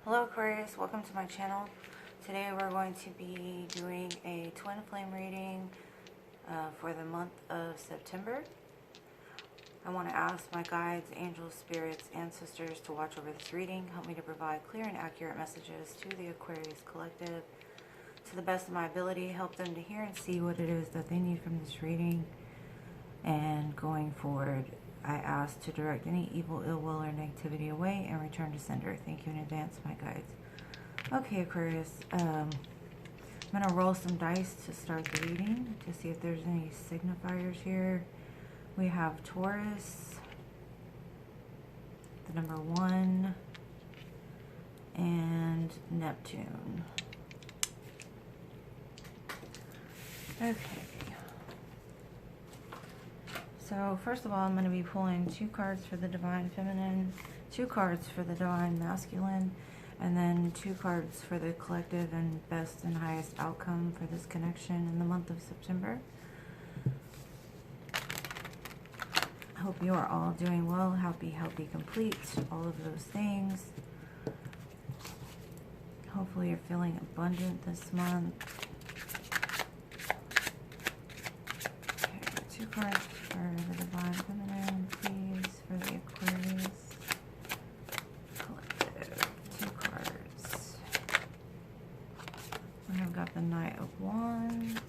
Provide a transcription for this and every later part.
Hello Aquarius, welcome to my channel. Today we're going to be doing a twin flame reading for the month of September. I want to ask my guides, angels, spirits, ancestors to watch over this reading, help me to provide clear and accurate messages to the Aquarius collective to the best of my ability, help them to hear and see what it is that they need from this reading. And going forward, I ask to direct any evil, ill will, or negativity away and return to sender. Thank you in advance, my guides. Okay, Aquarius, I'm going to roll some dice to start the reading to see if there's any signifiers here. We have Taurus, the number 1, and Neptune. Okay. So first of all, I'm going to be pulling 2 cards for the Divine Feminine, 2 cards for the Divine Masculine, and then 2 cards for the collective and best and highest outcome for this connection in the month of September. I hope you are all doing well, happy, healthy, complete, all of those things. Hopefully you're feeling abundant this month. Okay, 2 cards for the Divine Feminine, please, for the Aquarius collective. 2 cards. And I've got the Knight of Wands.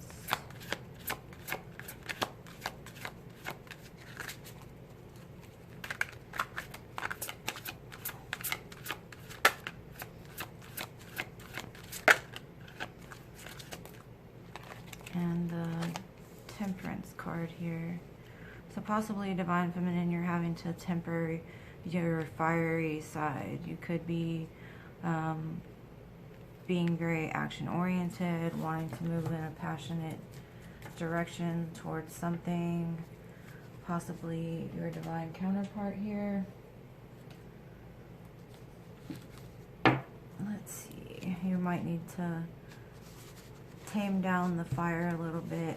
And the Temperance card here. So possibly Divine Feminine, you're having to temper your fiery side. You could be being very action oriented, wanting to move in a passionate direction towards something. Possibly your divine counterpart here. Let's see, you might need to tame down the fire a little bit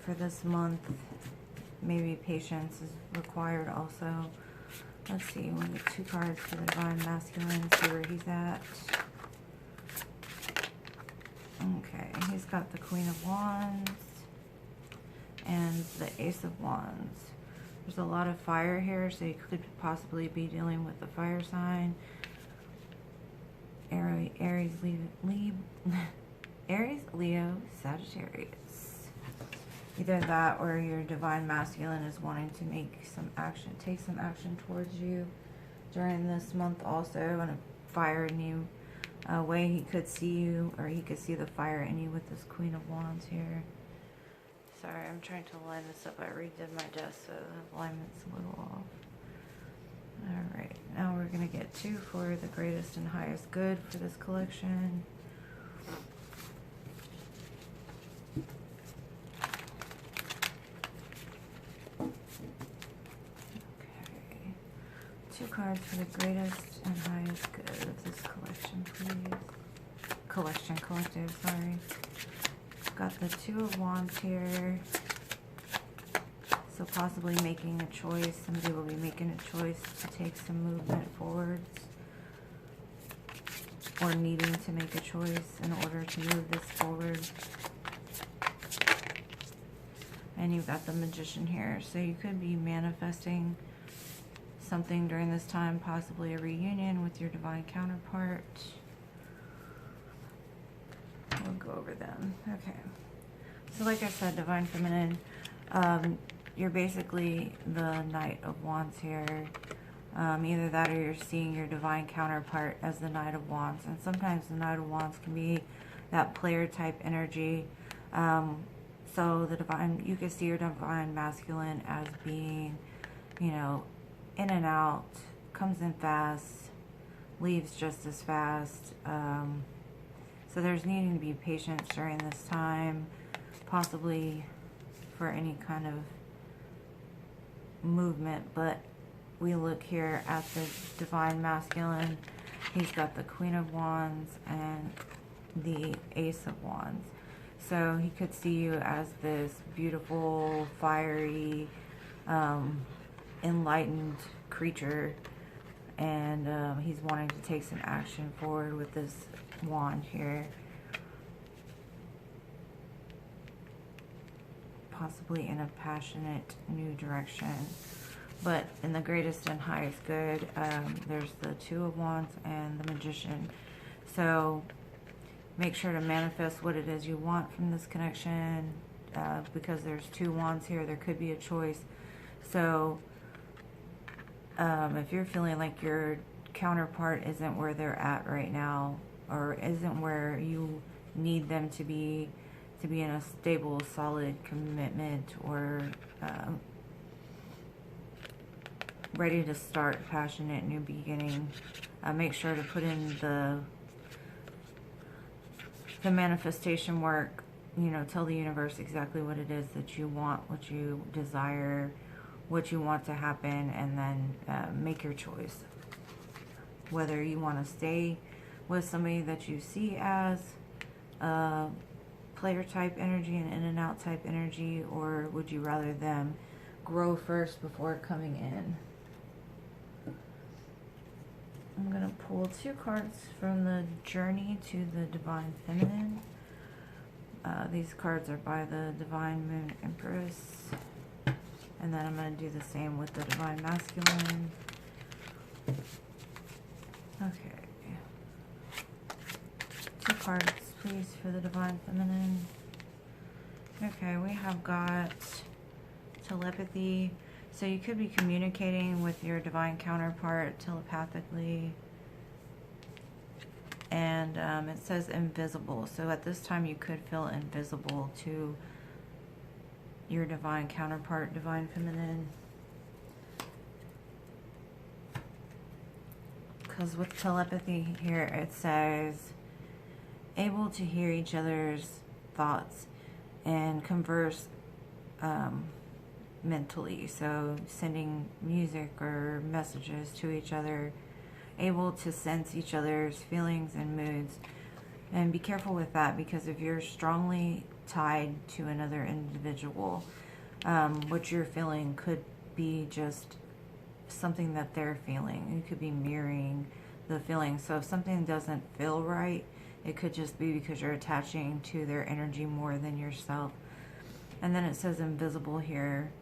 for this month. Maybe patience is required also. Let's see, we'll get 2 cards for the Divine Masculine, see where he's at. Okay, he's got the Queen of Wands and the Ace of Wands. There's a lot of fire here, so you could possibly be dealing with the fire sign. Aries, Leo, Sagittarius. Either that or your Divine Masculine is wanting to make some action, take some action towards you during this month also in a fire in you way. He could see you, or he could see the fire in you with this Queen of Wands here. Sorry, I'm trying to line this up. I redid my desk, so the alignment's a little off. Alright, now we're going to get 2 for the greatest and highest good for this collection. Okay, 2 cards for the greatest and highest good of this collection, please. Collective, sorry. Got the 2 of Wands here. So possibly making a choice. Somebody will be making a choice to take some movement forwards, or needing to make a choice in order to move this forward. And you've got the Magician here. So you could be manifesting something during this time, possibly a reunion with your divine counterpart. We'll go over them. Okay. So like I said, Divine Feminine, you're basically the Knight of Wands here. Either that or you're seeing your divine counterpart as the Knight of Wands. And sometimes the Knight of Wands can be that player type energy. So the divine, you can see your Divine Masculine as being, you know, in and out, comes in fast, leaves just as fast. So there's needing to be patience during this time, possibly for any kind of movement. But we look here at the Divine Masculine. He's got the Queen of Wands and the Ace of Wands. So he could see you as this beautiful, fiery, enlightened creature and he's wanting to take some action forward with this wand here. Possibly in a passionate new direction, but in the greatest and highest good. There's the Two of Wands and the Magician. So make sure to manifest what it is you want from this connection, because there's two wands here. There could be a choice. So if you're feeling like your counterpart isn't where they're at right now, or isn't where you need them to be in a stable, solid commitment, or ready to start passionate new beginning, make sure to put in the manifestation work. You know, tell the universe exactly what it is that you want, what you desire, what you want to happen, and then make your choice. Whether you want to stay with somebody that you see as player type energy and in and out type energy, or would you rather them grow first before coming in? I'm going to pull two cards from the Journey to the Divine Feminine. These cards are by the Divine Moon Empress. And then I'm going to do the same with the Divine Masculine. Okay. Two cards, please, for the Divine Feminine. Okay, we have got telepathy. So you could be communicating with your divine counterpart telepathically. And it says invisible. So at this time you could feel invisible to your divine counterpart, Divine Feminine. Because with telepathy here, it says able to hear each other's thoughts and converse mentally. So sending music or messages to each other, able to sense each other's feelings and moods. And be careful with that, because if you're strongly tied to another individual, what you're feeling could be just something that they're feeling. You could be mirroring the feeling. So if something doesn't feel right, it could just be because you're attaching to their energy more than yourself. And then it says invisible here.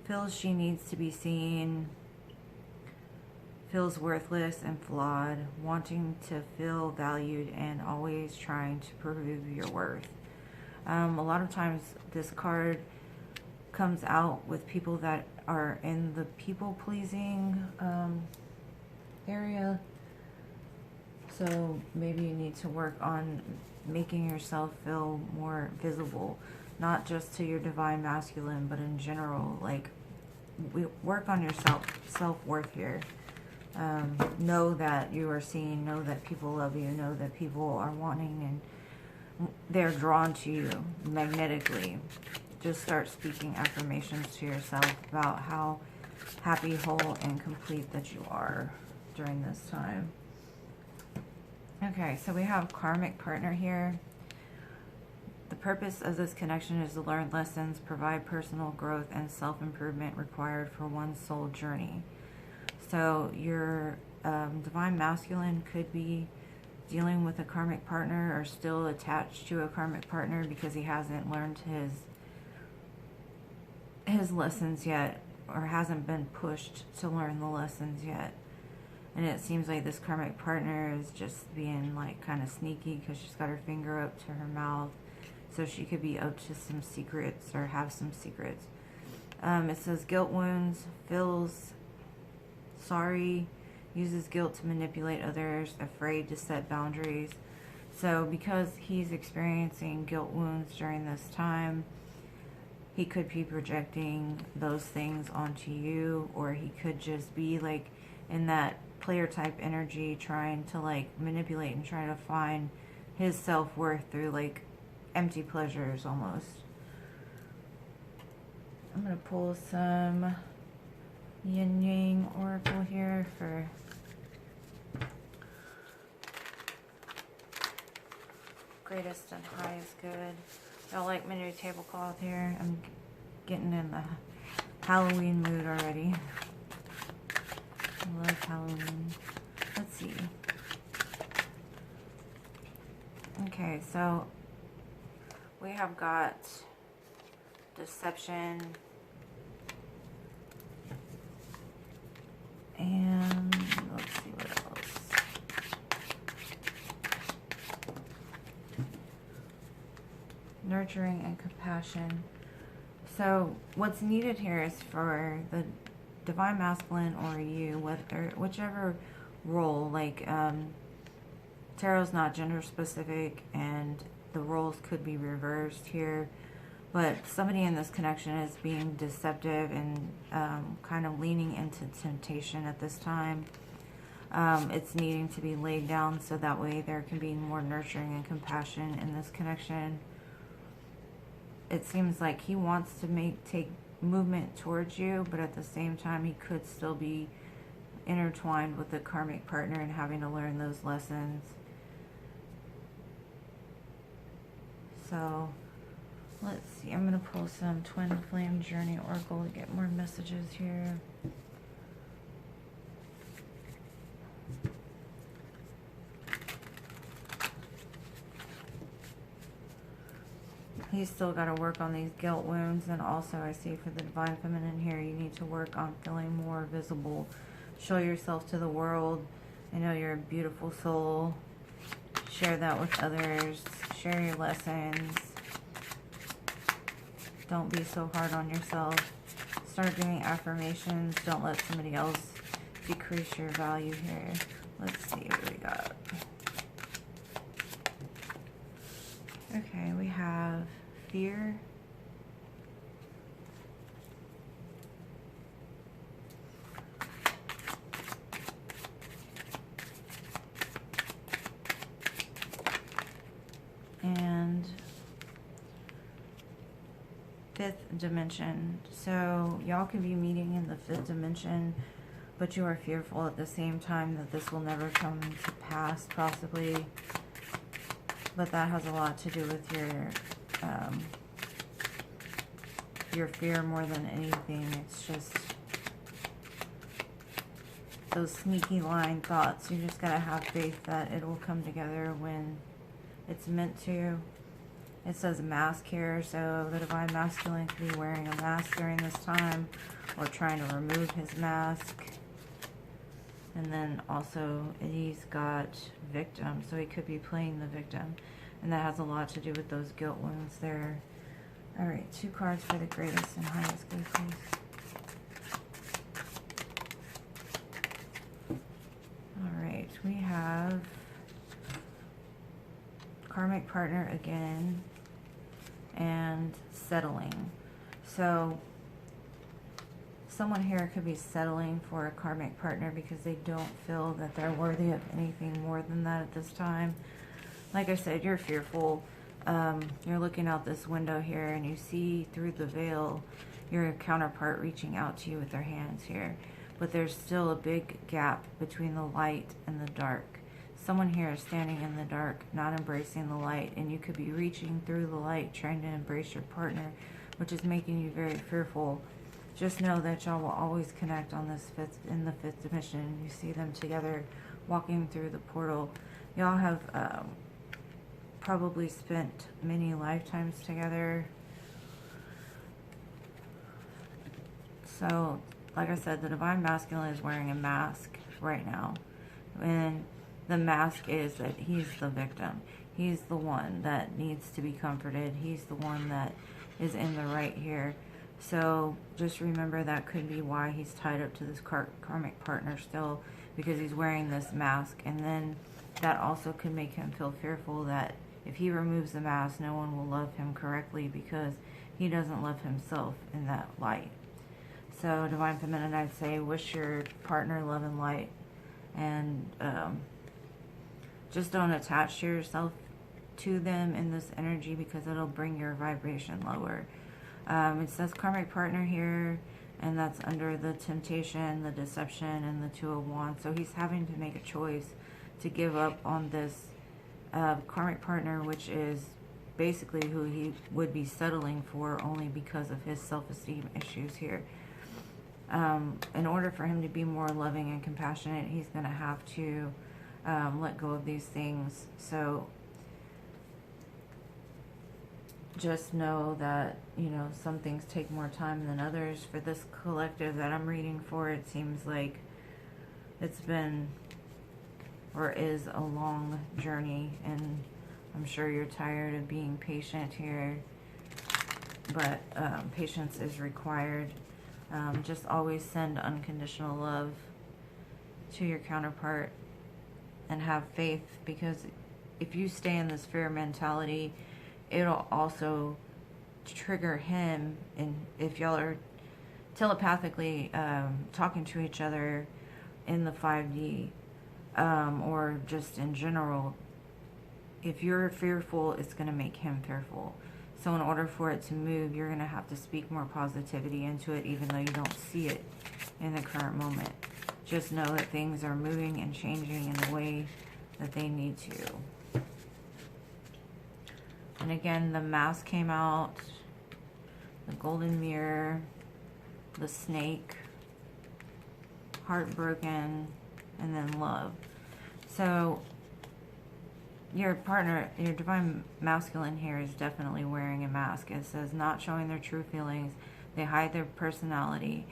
Feels she needs to be seen, feels worthless and flawed, wanting to feel valued and always trying to prove your worth. A lot of times this card comes out with people that are in the people-pleasing area. So maybe you need to work on making yourself feel more visible, not just to your divine masculine, but in general. Like, we work on your self-worth here. Know that you are seen, know that people love you, know that people are wanting and they're drawn to you magnetically. Just start speaking affirmations to yourself about how happy, whole, and complete that you are during this time. Okay, so we have karmic partner here. The purpose of this connection is to learn lessons, provide personal growth, and self-improvement required for one's soul journey. So your divine masculine could be dealing with a karmic partner, or still attached to a karmic partner because he hasn't learned his lessons yet, or hasn't been pushed to learn the lessons yet. And it seems like this karmic partner is just being like kind of sneaky, because she's got her finger up to her mouth. So she could be up to some secrets or have some secrets. It says guilt wounds, feels sorry, uses guilt to manipulate others, afraid to set boundaries. So because he's experiencing guilt wounds during this time, he could be projecting those things onto you, or he could just be like in that player type energy, trying to like manipulate and try to find his self-worth through like empty pleasures almost. I'm going to pull some yin yang oracle here for greatest and highest good. Y'all like my new tablecloth here? I'm getting in the Halloween mood already. So we have got deception and let's see what else. Nurturing and compassion. So what's needed here is for the Divine Masculine or you, whichever role, like Tarot's not gender specific and the roles could be reversed here, but somebody in this connection is being deceptive and kind of leaning into temptation at this time. It's needing to be laid down so that way there can be more nurturing and compassion in this connection. It seems like he wants to take movement towards you, but at the same time he could still be intertwined with the karmic partner and having to learn those lessons. So let's see, I'm going to pull some Twin Flame Journey Oracle to get more messages here. He's still got to work on these guilt wounds, and also I see for the Divine Feminine here, you need to work on feeling more visible. Show yourself to the world. I know you're a beautiful soul. Share that with others. Share your lessons. Don't be so hard on yourself. Start doing affirmations. Don't let somebody else decrease your value here. Let's see what we got. Okay, we have fear. And fifth dimension. So y'all could be meeting in the fifth dimension, but you are fearful at the same time that this will never come to pass, possibly. But that has a lot to do with your fear more than anything. It's just those sneaky lying thoughts. You just gotta have faith that it will come together when it's meant to. It says mask here, so the Divine Masculine could be wearing a mask during this time or trying to remove his mask. And then also he's got victim, so he could be playing the victim. And that has a lot to do with those guilt wounds there. Alright, 2 cards for the greatest and highest good, please. Alright, we have karmic partner again and settling. So someone here could be settling for a karmic partner because they don't feel that they're worthy of anything more than that at this time. Like I said, you're fearful. You're looking out this window here and you see through the veil your counterpart reaching out to you with their hands here. But there's still a big gap between the light and the dark. Someone here is standing in the dark, not embracing the light, and you could be reaching through the light, trying to embrace your partner, which is making you very fearful. Just know that y'all will always connect on this in the fifth dimension. You see them together walking through the portal. Y'all have probably spent many lifetimes together. So, like I said, the Divine Masculine is wearing a mask right now. And the mask is that he's the victim. He's the one that needs to be comforted. He's the one that is in the right here. So just remember that could be why he's tied up to this karmic partner still, because he's wearing this mask. And then that also could make him feel fearful that if he removes the mask, no one will love him correctly because he doesn't love himself in that light. So Divine Feminine, I'd say wish your partner love and light, and just don't attach yourself to them in this energy because it'll bring your vibration lower. It says karmic partner here, and that's under the temptation, the deception, and the 2 of Wands. So he's having to make a choice to give up on this karmic partner, which is basically who he would be settling for only because of his self-esteem issues here. In order for him to be more loving and compassionate, he's going to have to let go of these things. So just know that, you know, some things take more time than others. For this collective that I'm reading for, it seems like it's been or is a long journey, and I'm sure you're tired of being patient here, but patience is required. Just always send unconditional love to your counterpart and have faith, because if you stay in this fear mentality, it'll also trigger him. And if y'all are telepathically talking to each other in the 5D, or just in general, if you're fearful, it's going to make him fearful. So in order for it to move, you're going to have to speak more positivity into it, even though you don't see it in the current moment. Just know that things are moving and changing in the way that they need to. And again, the mask came out, the golden mirror, the snake, heartbroken, and then love. So your partner, your divine masculine here, is definitely wearing a mask. It says not showing their true feelings. They hide their personality.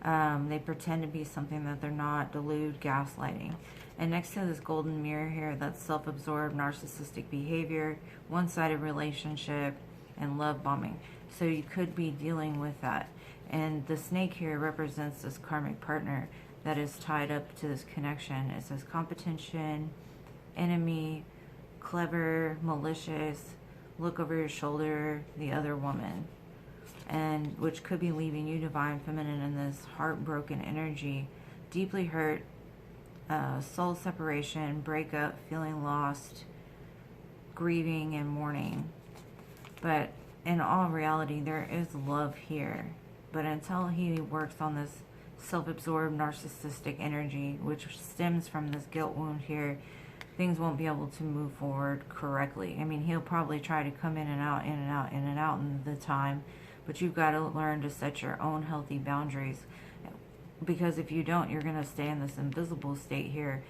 They pretend to be something that they're not. Delude, gaslighting. And next to this golden mirror here, that's self-absorbed, narcissistic behavior, one-sided relationship, and love bombing. So you could be dealing with that. And the snake here represents this karmic partner that is tied up to this connection. It says competition, enemy, clever, malicious, look over your shoulder, the other woman. And which could be leaving you, divine feminine, in this heartbroken energy, deeply hurt, soul separation, breakup, feeling lost, grieving and mourning. But in all reality, there is love here. But until he works on this self-absorbed narcissistic energy, which stems from this guilt wound here, things won't be able to move forward correctly. I mean, he'll probably try to come in and out, in and out, in and out in the time, but you've got to learn to set your own healthy boundaries, because if you don't, you're going to stay in this invisible state here,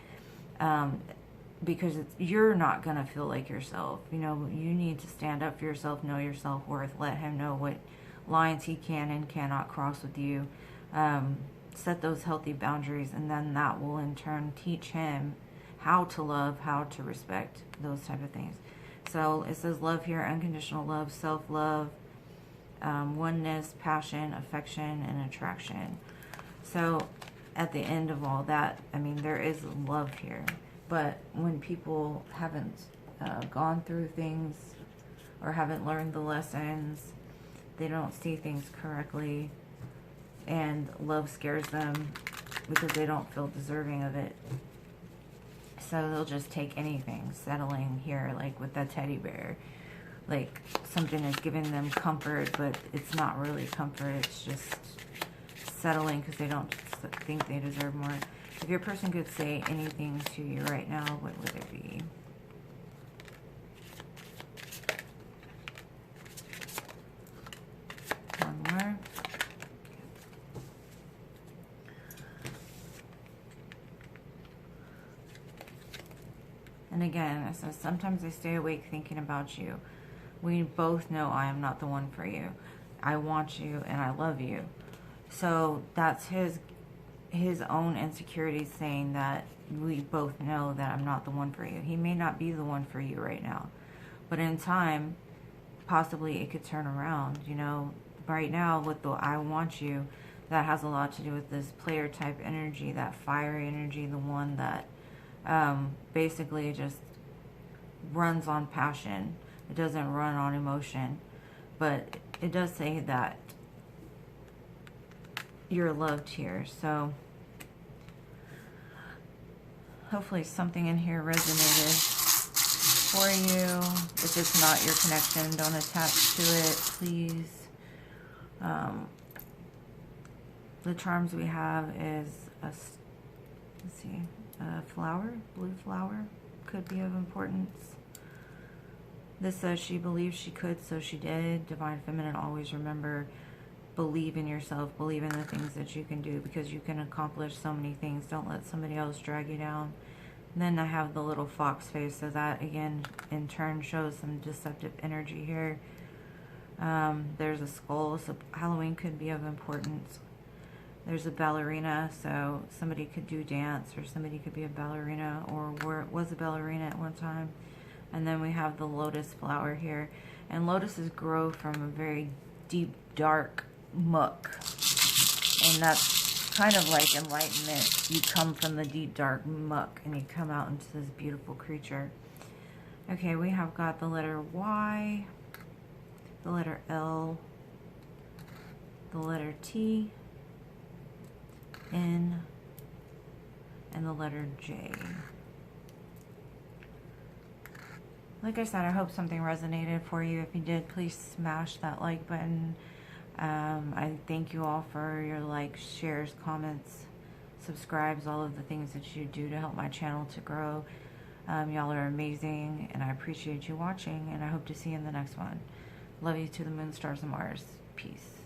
because you're not going to feel like yourself. You know, you need to stand up for yourself, know your self-worth, let him know what lines he can and cannot cross with you. Set those healthy boundaries, and then that will in turn teach him how to love, how to respect, those type of things. So it says love here, unconditional love, self-love, oneness, passion, affection, and attraction. So at the end of all that, I mean, there is love here. But when people haven't gone through things or haven't learned the lessons, they don't see things correctly, and love scares them because they don't feel deserving of it. So they'll just take anything, settling here, like with that teddy bear. Like something is giving them comfort, but it's not really comfort. It's just settling because they don't think they deserve more. If your person could say anything to you right now, what would it be? One more. And again, it says, sometimes I stay awake thinking about you. We both know I am not the one for you. I want you and I love you. So that's his own insecurities saying that we both know that I'm not the one for you. He may not be the one for you right now, but in time, possibly it could turn around. You know, right now with the I want you, that has a lot to do with this player type energy, that fiery energy, the one that basically just runs on passion. It doesn't run on emotion, but it does say that you're loved here. So hopefully something in here resonated for you. If it's not your connection, don't attach to it, please. The charms we have is let's see, a flower, blue flower, could be of importance. This says she believed she could, so she did. Divine feminine, always remember, believe in yourself, believe in the things that you can do, because you can accomplish so many things. Don't let somebody else drag you down. And then I have the little fox face, so that again in turn shows some deceptive energy here. There's a skull, so Halloween could be of importance. There's a ballerina, so somebody could do dance, or somebody could be a ballerina, or was a ballerina at one time. And then we have the lotus flower here. And lotuses grow from a very deep, dark muck. And that's kind of like enlightenment. You come from the deep, dark muck, and you come out into this beautiful creature. Okay, we have got the letter Y, the letter L, the letter T, N, and the letter J. Like I said, I hope something resonated for you. If you did, please smash that like button. I thank you all for your likes, shares, comments, subscribes, all of the things that you do to help my channel to grow. Y'all are amazing, and I appreciate you watching, and I hope to see you in the next one. Love you to the moon, stars, and Mars. Peace.